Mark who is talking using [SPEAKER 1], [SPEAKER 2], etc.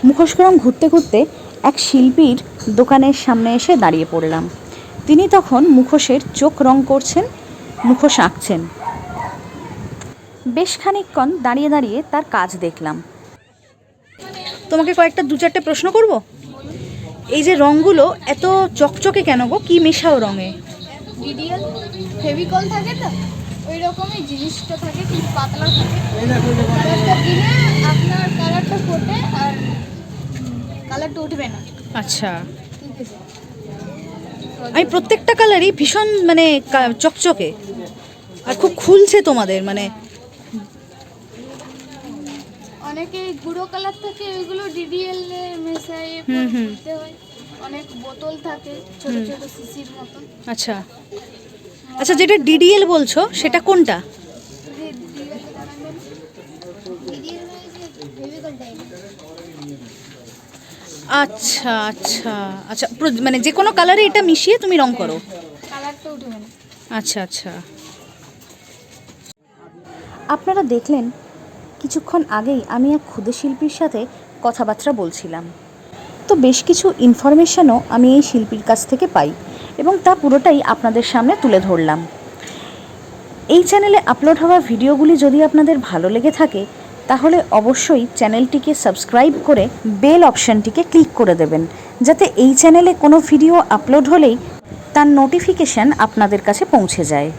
[SPEAKER 1] মুখোশগ্রাম ঘুরতে ঘুরতে এক শিল্পীর দোকানের সামনে এসে দাঁড়িয়ে পড়লাম। তিনি তখন মুখোশের চোখ রং করছেন, মুখোশ আঁকছেন। বেশ খানিকক্ষণ দাঁড়িয়ে দাঁড়িয়ে তার কাজ দেখলাম। তোমাকে কয়েকটা দু চারটে প্রশ্ন করব। এই যে রঙগুলো এত চকচকে কেন গো? কি মেশাও রঙে?
[SPEAKER 2] ডিডিএল ফেভিকল থাকে তো, ওই রকমই জিনিসটা থাকে, কিন্তু পাতলা থাকে। কালারটা দিলে আপনার কালারটা ফোটে আর কালারটা উঠবে না।
[SPEAKER 1] আচ্ছা,
[SPEAKER 2] ঠিক আছে।
[SPEAKER 1] আমি প্রত্যেকটা কালারই ভীষণ মানে চকচকে আর খুব খুলছে তোমাদের মানে।
[SPEAKER 2] অনেকে গুঁড়ো কালার থাকে, ওইগুলো ডিডিএল মেশাই দিতে হয়। অনেক বোতল থাকে ছোট ছোট সিসির মতন।
[SPEAKER 1] আচ্ছা আচ্ছা, যেটা ডিডিএল বলছো সেটা কোনটা? আচ্ছা আচ্ছা আচ্ছা, মানে যে কোনো কালারে এটা মিশিয়ে তুমি রং করো?
[SPEAKER 2] কালারটা উঠবে না।
[SPEAKER 1] আচ্ছা আচ্ছা। আপনারা দেখলেন কিছুক্ষণ আগেই আমি এক ক্ষুদে শিল্পীর সাথে কথাবার্তা বলছিলাম। তো বেশ কিছু ইনফরমেশনও আমি এই শিল্পীর কাছ থেকে পাই এবং তা পুরোটাই আপনাদের সামনে তুলে ধরলাম। এই চ্যানেলে আপলোড হওয়া ভিডিওগুলি যদি আপনাদের ভালো লেগে থাকে তাহলে অবশ্যই চ্যানেলটিকে সাবস্ক্রাইব করে বেল অপশানটিকে ক্লিক করে দেবেন, যাতে এই চ্যানেলে কোনো ভিডিও আপলোড হলেই তার নোটিফিকেশান আপনাদের কাছে পৌঁছে যায়।